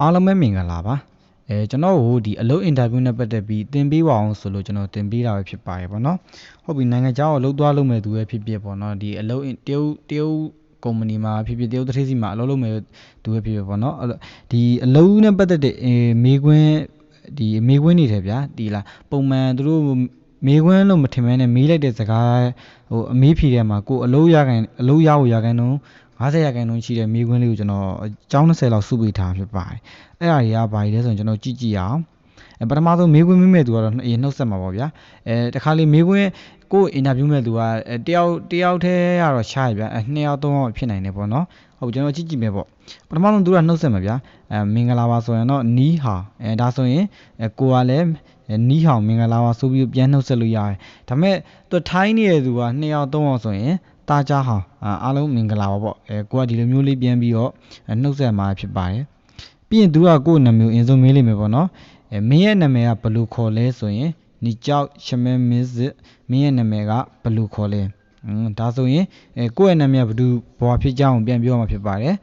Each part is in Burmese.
အားလုံးပဲမင်္ဂလာပါကျွန်တော်တို့ဒီအလုပ်အင်တာဗျူးနဲ့ပတ်သက်ပြီးသင်ပေးပါအောင်ဆိုလို့ကျွန်တော်သင်ပေးတာပဲဖြစ်ပါတယ်ပေါ့နော်ဟုတ်ပြီနိုင်ငံခြားကိုအလုပ်သွားလုပ်မယ်သူပဲဖြစ်ဖြစ်ပေါ့နော်ဒီအလုပ်တရုတ်ကုမ္ပဏီမှာဖြစ်ဖြစ်တရုတ်တစ်ထည်စီမှာအလုပ်လုပ်မယ်သူပဲဖြစ်ဖြစ်ပေါ့နော်ဒီအလုပ်နဲ့ပတ်သက်တဲ့မေးခွန်းနေတယ်ဗျာဒီလားပုံမှန်သူတို့မေးခွန်းလို့မထင်မဲနဲ့မေးလိုက်တဲ့စကားဟိုအမေးဖြေထဲမှာကိုအလုပ်ရဖို့ရခိုင်တော့50ရာခိုင်နှုန်းရှိတဲ့မိခွန်းလေးကိုကျွန်တော်အကြောင်း20လောက်စုပေးထားဖြစ်ပါတယ်အဲ့ဒါတွေကဘာကြီးလဲဆိုရင်ကျွန်တော်ကြည့်အောင်ပထမဆုံးမိခွန်းမိမဲ့သူကတော့နှုတ်ဆက်မှာပေါ့ဗျာတခါလေမိခွန်းကိုအင်တာဗျူးမဲ့သူကတယောက်တည်းရတော့ရှားရဗျာ2ယောက်3ယောက်ဖြစ်နိုင်တယ်ပေါ့နော်ဟုတ်ကျွန်တော်ကြည့်မယ်ပေါ့ပထမဆုံးသူကနှုတ်ဆက်မှာဗျာမင်္ဂလာပါဆိုရင်တော့နီးဟာဒါဆိုရင်ကိုကလည်းနီးဟောင်မင်္ဂလာပါဆိုပြီးပြန်နှုတ်ဆက်လို့ရတယ်ဒါပေမဲ့သူထိုင်းနေတဲ့သူက2ယောက်3ယောက်ဆိုရင်တာကြဟောင်းအားလုံးမင်္ဂလာပါပေါ့ကိုကဒီလိုမျိုးလေးပြန်ပြီးတော့နှုတ်ဆက်မှာဖြစ်ပါတယ်ပြီးရင်သူကကိုယ့်နာမည်အရင်ဆုံးမေးလိမ့်မယ်ပေါ့နော်မင်းရဲ့နာမည်ကဘယ်လိုခေါ်လဲဆိုရင်နီကြောက်ရှမဲမင်းစစ်မင်းရဲ့နာမည်ကဘယ်လိုခေါ်လဲဒါဆိုရင်ကိုယ့်ရဲ့နာမည်ကဘယ်သူဘွားဖြစ်ကြအောင်ပြန်ပြောမှာဖြစ်ပါတယ်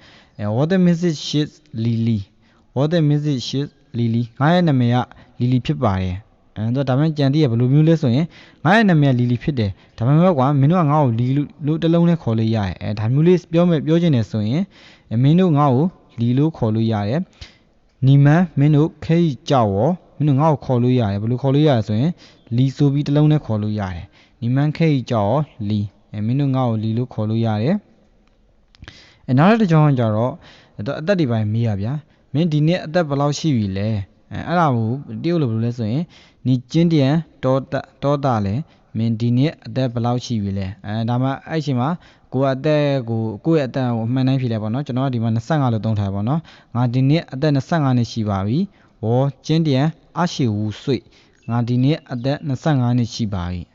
what the message is lily what the message is lily ငါရဲ့နာမည်က lily ဖြစ်ပါတယ်တော့ဒါမှကြံတည်းရဘယ်လိုမျိုးလဲဆိုရင်ငါရဲ့နာမည်ကလီလီဖြစ်တယ်ဒါမှမဟုတ်ကွာမင်းတို့ကငါ့ကိုလီလို့တစ်လုံးနဲ့ခေါ်လို့ရတယ်ဒါမျိုးလေးပြောချင်တယ်ဆိုရင်မင်းတို့ငါ့ကိုလီလို့ခေါ်လို့ရတယ်နီမန်မင်းတို့ခဲကြောက်ရောမင်းတို့ငါ့ကိုခေါ်လို့ရတယ်ဘယ်လိုခေါ်လို့ရလဲဆိုရင်လီဆိုပြီးတစ်လုံးနဲ့ခေါ်လို့ရတယ်နီမန်ခဲကြောက်ရောလီမင်းတို့ငါ့ကိုလီလို့ခေါ်လို့ရတယ်နောက်တစ်ကြောင်းကျတော့အသက်တွေပိုင်းမေးရဗျာမင်းဒီနေ့အသက်ဘယ်လောက်ရှိပြီလဲအဲ့ဒါကိုတရုတ်လိုဘယ်လိုလဲဆိုရင်你今天多大လဲမင်းဒီနေ့အသက်ဘယ်လောက်ရှိပြီလဲဒါမှအဲ့ချိန်မှာကိုယ့်ရဲ့အသက်ကိုအမှန်တမ်းဖြေလိုက်ပါတော့ကျွန်တော်ကဒီမှာ25လို့သုံးထားပါတော့ငါဒီနေ့အသက်25နှစ်ရှိပါပြီ我今天25岁ငါဒီနေ့အသက်25နှစ်ရှိပါပြီ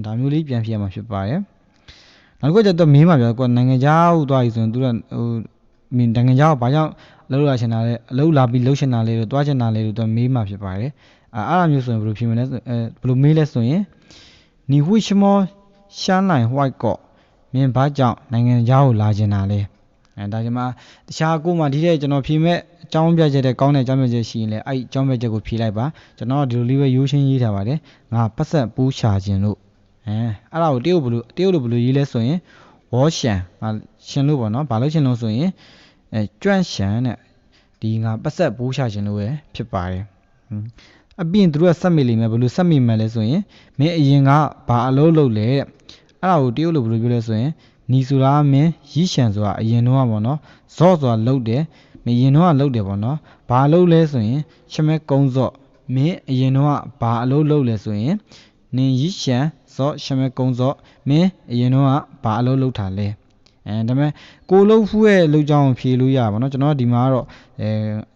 ဒါမျိုးလေးပြန်ဖြေရမှာဖြစ်ပါတယ်နောက်တစ်ခုကျတော့မေးမှာပြောကိုနိုင်ငံခြားကိုသွားပြီဆိုရင်သူကဟိုမင်းနိုင်ငံခြားကိုဘာကြောင့်လှုပ်လာချင်တာလဲအလုပ်လာပြီးလှုပ်ချင်တာလဲလို့တွားချင်တာလဲလို့သူမေးမှာဖြစ်ပါတယ်အဲ့ဒါမျိုးဆိုရင်ဘယ်လိုဖြေမလဲဘယ်လိုမေးလဲဆိုရင်你为什么想来外国မင်းဘာကြောင့်နိုင်ငံခြားကိုလာချင်တာလဲဒါကြောင့်မှတခြားကိုမှဒီတဲ့ကျွန်တော်ဖြေမဲ့အကြောင်းပြချက်တဲ့ကောင်းတဲ့အကြောင်းပြချက်ရှိရင်လည်းအဲ့အကြောင်းပြချက်ကိုဖြေလိုက်ပါကျွန်တော်ဒီလိုလေးပဲရိုးရှင်းရေးထားပါတယ်ငါပတ်ဆက်ပူးရှာခြင်းလို့အဲ့ဒါကိုတရုတ်လိုဘယ်လိုရေးလဲဆိုရင်ဝေါ်ရှန်ငါရှင်လို့ပေါ့နော်ဘာလို့ရှင်လို့ဆိုရင်ကျွန့်ရှန်တဲ့ဒီငါပတ်ဆက်ပူးရှာခြင်းလို့ပဲဖြစ်ပါတယ်အပြင်သူတို့ကစက်မိလိမ့်မယ်ဘယ်လိုစက်မိမယ်လဲဆိုရင်မင်းအရင်ကဘာအလုပ်လုပ်လဲတဲ့အဲ့ဒါကိုတရုတ်လိုဘယ်လိုပြောလဲဆိုရင်နီဆိုတာမင်းရီးရှန်ဆိုတာအရင်တော့ပေါ့နော်ဇော့ဆိုတာလုပ်တယ်မင်းအရင်တော့လုပ်တယ်ပေါ့နော်ဘာလုပ်လဲဆိုရင်ရှမဲကုန်းဇော့မင်းအရင်တော့ဘာအလုပ်လုပ်လဲဆိုရင်နင်ရီးရှန်ဇော့ရှမဲကုန်းဇော့မင်းအရင်တော့ဘာအလုပ်လုပ်တာလဲဒါပေမဲ့ကိုလုံးဖူးရဲ့လုပ်ကြောင်းဖြေလို့ရပါတော့ကျွန်တော်ဒီမှာကတော့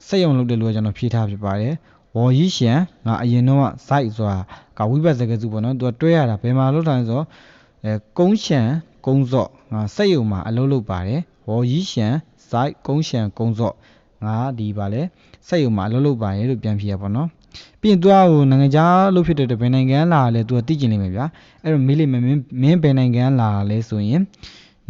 စက်ရုံလုပ်တယ်လို့ကျွန်တော်ဖြေထားဖြစ်ပါတယ်ဝေါ်ရီးရှန်ငါအရင်တော့ site ဆိုတာကဝိပတ်စကားစုပေါ့နော်သူကတွဲရတာဘယ်မှာလုပ်ထားလဲဆိုတော့ကုန်းရှန်ကုန်းစော့ငါစက်ရုံမှာအလုပ်လုပ်ပါတယ်ဝေါ်ရီးရှန် site ကုန်းရှန်ကုန်းစော့ငါဒီပါလဲစက်ရုံမှာအလုပ်လုပ်ပါတယ်လို့ပြန်ဖြေရပါတော့ပြီးရင်သူကဟိုနိုင်ငံခြားလုပ်ဖြစ်တဲ့ဘယ်နိုင်ငံလာလဲသူကသိကျင်နေမယ်ဗျာအဲ့တော့မေးလိမ့်မယ်မင်းဘယ်နိုင်ငံလာလဲဆိုရင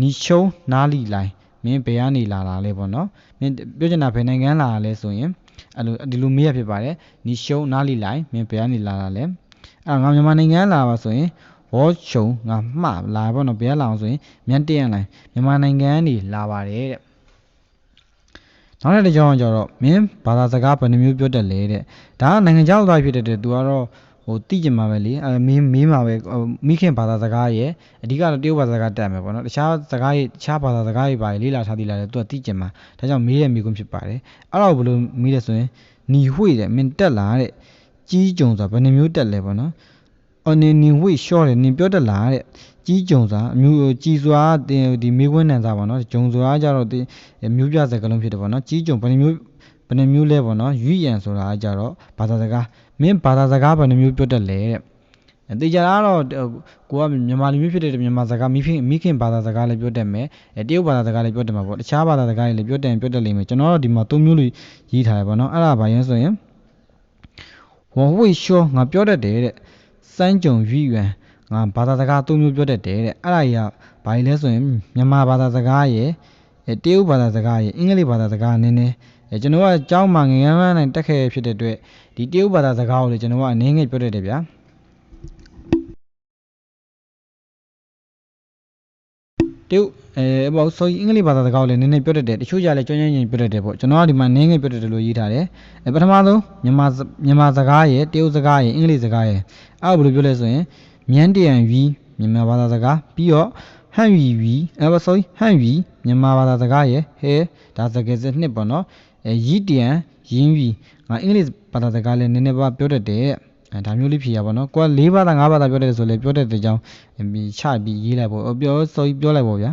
်နီရှုံနားလီလိုက်မင်းဘယ်ကနေလာတာလဲပေါ့နော်မင်းပြောချင်တာဘယ်နိုင်ငံလာလဲဆိုရင်အဲ့လိုဒီလိုမေးရဖြစ်ပါတယ်နီရှုံနားလီလိုက်မင်းဘယ်ကနေလာတာလဲအဲ့ငါမြန်မာနိုင်ငံလာပါဆိုရင်ဝေါ်ရှုံငါမှားလာပေါ့နော်ဘယ်လာအောင်ဆိုရင်မြန်တရန်လိုက်မြန်မာနိုင်ငံကနေလာပါတယ်တဲ့နောက်တစ်ကြောင်းကျတော့မင်းဘာသာစကားဘယ်နှမျိုးပြောတတ်လဲတဲ့ဒါကနိုင်ငံခြားသွားဖြစ်တဲ့သူကတော့ဟိုသိကျင်မှာပဲလေမင်းမှာပဲမိခင်ဘာသာစကားရဲ့အဓိကတော့တရုတ်ဘာသာစကားတက်မယ်ပေါ့နော်တခြားစကားရဲ့တခြားဘာသာစကားတွေပါလေ့လာထားသေးလားသူကသိကျင်မှာဒါကြောင့်မေးရမိကုန်ဖြစ်ပါတယ်အဲ့တော့ဘယ်လိုမေးလဲဆိုရင်ညီဝှေ့တဲ့မင်းတက်လာတဲ့ကြီးကြုံဆိုတာဘယ်နှမျိုးတက်လဲပေါ့နော်အော်နေဝှေ့ရှော့တယ်နင်ပြောတက်လာတဲ့ကြီးကြုံဆိုတာအမျိုးကြီးစွာဒီမေးခွန်းနံစာပေါ့နော်ဂျုံစွာကြတော့ဒီမျိုးပြစကားလုံးဖြစ်တယ်ပေါ့နော်ကြီးကြုံဘယ်နှမျိုးလဲပေါ့နော်ရွေ့ရန်ဆိုတာကြတော့ဘာသာစကားမင်းဘာသာစကားဘယ်နှမျိုးပြောတတ်လဲတဲ့တေချာတော့ကိုကမြန်မာလူမျိုးဖြစ်တဲ့မြန်မာစကားမိခင်ဘာသာစကားလည်းပြောတတ်မယ်တရုတ်ဘာသာစကားလည်းပြောတတ်မှာပေါ့တခြားဘာသာစကားတွေလည်းပြောတတ်လိမ့်မယ်ကျွန်တော်တို့ဒီမှာ၃မျိုးလို့ရေးထားတယ်ပေါ့နော်အဲ့ဒါဘာရင်ဆိုရင်ဝဝိရှောငါပြောတတ်တယ်တဲ့စမ်းကြုံရွေ့ရန်ငါဘာသာစကား၃မျိုးပြောတတ်တယ်တဲ့အဲ့ဒါကြီးကဘာလဲဆိုရင်မြန်မာဘာသာစကားရဲ့တရုတ်ဘာသာစကားရဲ့အင်္ဂလိပ်ဘာသာစကားနည်းနည်း ကျွန်တော်ကကျောင်းမှာငငယ်မှန်းတက်ခဲ့ဖြစ်တဲ့အတွက်ဒီတရုတ်ဘာသာစကားကိုလေကျွန်တော်ကအနေငယ်ပြောတတ်တယ်ဗျာတရုတ်ပေါ့ဆိုအင်္ဂလိပ်ဘာသာစကားကိုလည်းနည်းနည်းပြောတတ်တယ်တချို့ကြလည်းကျွမ်းကျွမ်းကျင်ပြောတတ်တယ်ပေါ့ကျွန်တော်ကဒီမှာနည်းငယ်ပြောတတ်တယ်လို့ရေးထားတယ်ပထမဆုံးမြန်မာစကားရဲ့တရုတ်စကားရဲ့အင်္ဂလိပ်စကားရဲ့အဲ့ဘယ်လိုပြောလဲဆိုရင်မြန်တရံဝီမြန်မာဘာသာစကားပြီးတော့ဟန်ဝီဟန်ဝီမြန်မာဘာသာစကားရဲ့ဟဲဒါစကားစစ်နှစ်ပေါ့နော်ရီတရံရင်းဝီငါအင်္ဂလိပ်ဘာသာစကားလည်းနည်းနည်းပါပြောတတ်တယ်ဒါမျိုးလေးဖြေရပါတော့ကိုက၄ဘာသာ၅ဘာသာပြောတတ်တယ်ဆိုလေပြောတတ်တဲ့အကြောင်းချပြီးရေးလိုက်ပေါ့ပြောလိုက်ပေါ့ဗျာ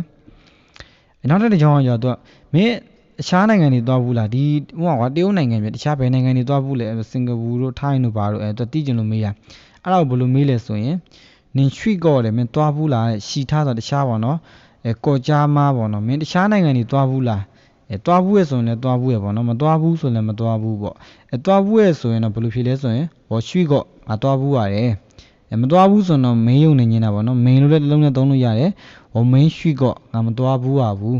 နောက်တစ်ကြောင်းကသူကမင်းအခြားနိုင်ငံတွေသွားဘူးလားဒီဟိုကတရုတ်နိုင်ငံပြတခြားဘယ်နိုင်ငံတွေသွားဘူးလဲစင်ကာပူတို့ထိုင်းတို့ဘာတို့သူသိကျင်လို့မေးရအဲ့ဒါကိုဘယ်လိုမေးလဲဆိုရင်နင်ရွှေ့ကော့တယ်မင်းသွားဘူးလားရှီထားတာတခြားပါနော်ကော်ကြားမားပေါ့နော်မင်းတခြားနိုင်ငံတွေသွားဘူးလားသွားဘူးရဲ့ဆိုရင်လည်းသွားဘူးရဲ့ပေါ့နော်မသွားဘူးဆိုလည်းမသွားဘူးပေါ့သွားဘူးရဲ့ဆိုရင်တော့ဘယ်လိုဖြေလဲဆိုရင်ဟောရွှေ့ကော့ငါသွားဘူးရတယ်မသွားဘူးဆိုတော့မင်းယုံနေနေတာပေါ့နော်မင်းလို့လည်းတစ်လုံးနဲ့သုံးလို့ရတယ်ဟောမင်းရွှေ့ကော့ငါမသွားဘူးပါဘူး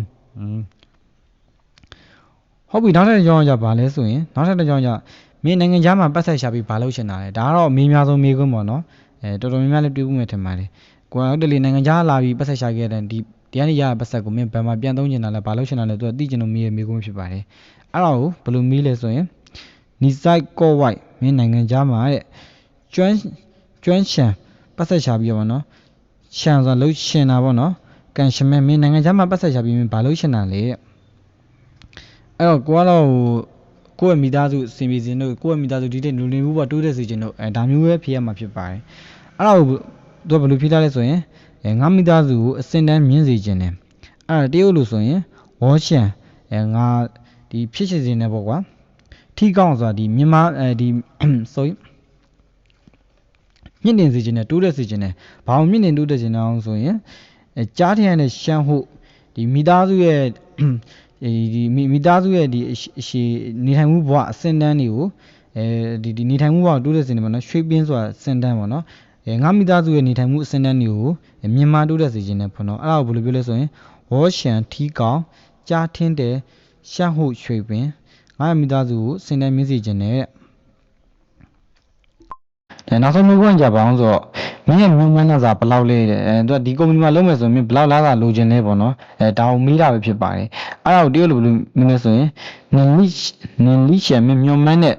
ဟုတ်ပြီနောက်ထပ်တစ်ကြောင်းကဘာလဲဆိုရင်နောက်ထပ်တစ်ကြောင်းကမင်းနိုင်ငံခြားမှာပတ်သက်ရှာပြီးဘာလုပ်ချင်တာလဲဒါကတော့အမေးများဆုံးမေးခွန်းပေါ့နော်တော်တော်များများလည်းတွေးဘူးမယ်ထင်ပါတယ်ကိုယ်ကတလေနိုင်ငံခြားလာပြီးပတ်သက်ရှာခဲ့တဲ့ဒီတရားနေရပတ်သက်ကိုမင်းဘယ်မှာပြန်သုံးချင်တာလဲဘာလုပ်ချင်တာလဲသူကသိချင်လို့မေးရမေးခွန်းဖြစ်ပါတယ်အဲ့ဒါကိုဘယ်လိုမေးလဲဆိုရင်နီဆိုင်ကော့ဝိုက်မင်းနိုင်ငံခြားမှာတဲ့ကျွမ်းချန်ပတ်သက်ရှာပြီးပေါ့နော်ရှန်ဆိုတာလှုပ်ရှင်တာပေါ့နော်ကန်ရှမဲမင်းနိုင်ငံခြားမှာပတ်သက်ရှာပြီးမင်းဘာလုပ်ချင်တာလဲအဲ့တော့ကိုကတော့ကိုယ့်ရဲ့မိသားစုစင်ပြေစင်တို့ကိုယ့်ရဲ့မိသားစုဒီတဲ့လူနေမှုပေါ့တိုးတက်စေခြင်းတို့ဒါမျိုးပဲဖြေရမှာဖြစ်ပါတယ်အဲ့တော့သူကဘယ်လိုဖြေထားလဲဆိုရင်ငါမိသားစုကိုအစင်တန်းမြင့်စေခြင်းတယ်အဲ့ဒါတရုတ်လို့ဆိုရင်ဝေါ်ရှန်ငါဒီဖြစ်စေခြင်းနဲ့ပေါ့ကွာထီကောင်းဆိုတာဒီမြန်မာဒီဆိုရင်မြင့်တင်စေခြင်းနဲ့တိုးတက်စေခြင်းနဲ့ဘာလို့မြင့်တင်တိုးတက်ခြင်းလဲအောင်ဆိုရင်ကြားထရတဲ့ရှမ်းဟုတ်ဒီမိသားစုရဲ့ဒီမိသားစုရဲ့ဒီအရှိနေထိုင်မှုဘဝအစင်တန်းတွေကိုဒီနေထိုင်မှုဘဝတိုးတက်စေနေပါတော့ရွှေပြင်းဆိုတာစင်တန်းပေါ့နော်ငါမိသားစုရဲ့နေထိုင်မှုအစင်တန်းတွေကိုမြန်မာတိုးတက်စေခြင်းနဲ့ပေါ့နော်အဲ့ဒါကိုဘယ်လိုပြောလဲဆိုရင်ဝေါ်ရှန်ထီကောင်ကြားထင်းတဲ့ရှမ်းဟုတ်ရွှေပင်ငါမိသားစုကိုစင်တန်းမြင့်စေခြင်းနဲ့နောက်ဆုံးမျိုးခွင့်ကြပါအောင်ဆိုတော့မင်းရဲ့မြုံမှန်းလာစာဘယ်လောက်လဲတဲ့သူကဒီကုမ္ပဏီမှာလုပ်မယ်ဆိုရင်မင်းဘယ်လောက်လာစာလိုချင်လဲပေါ့နော်ဒါကိုမေးတာပဲဖြစ်ပါတယ်အဲ့ဒါကိုတရုတ်လိုဘယ်လိုမင်းလဲဆိုရင်နင်လီရှန်မင်းမြုံမှန်းတဲ့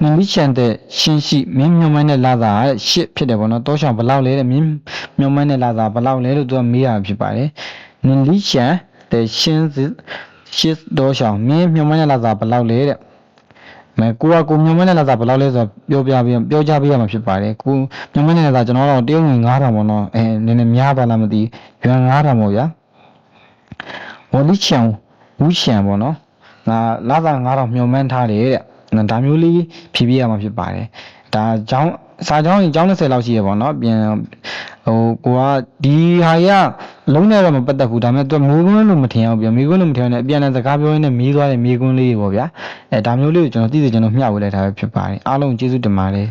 နင်လီရှန်တဲ့ရှင်းရှိမင်းမြုံမှန်းတဲ့လာစာရှစ်ဖြစ်တယ်ပေါ့နော်တောချောင်ဘယ်လောက်လဲတဲ့မင်းမြုံမှန်းတဲ့လာစာဘယ်လောက်လဲလို့သူကမေးတာဖြစ်ပါတယ်နင်လီရှန်တဲ့ရှင်းတောချောင်မင်းမြုံမှန်းတဲ့လာစာဘယ်လောက်လဲတဲ့မဲကိုမြုံမနဲ့လာတာဘယ်လောက်လဲဆိုတော့ပြောကြပေးရမှာဖြစ်ပါတယ်ကိုမြုံမနဲ့လာတာကျွန်တော်တော့တရုတ်ငွေ9000ပေါ့နော်နည်းနည်းများပါလားမသိရွှန်9000ပေါ့ဗျာဝလီချန်ဝူရှန်ပေါ့နော်ငါလာတာ9000မြုံမန်းထားတယ်တဲ့ဒါမျိုးလေးဖြည့်ပြရမှာဖြစ်ပါတယ်ဒါကျောင်းစာကျောင်းကြီးကျောင်း20လောက်ရှိရပေါ့နော်ပြန်ကိုကဒီဟာကြီးကလုံးနဲ့တော့မပတ်သက်ဘူးဒါပေမဲ့သူမေးခွန်းလို့မထင်အောင်ပြန်မေးခွန်းလို့မထင်အောင်လည်းအပြန်အလှန်စကားပြောရင်းနဲ့မေးသွားတဲ့မေးခွန်းလေးပေါ့ဗျာဒါမျိုးလေးကိုကျွန်တော်သိစေချင်လို့မျှဝေလိုက်တာပဲဖြစ်ပါတယ်အားလုံးကျေးဇူးတင်ပါတယ်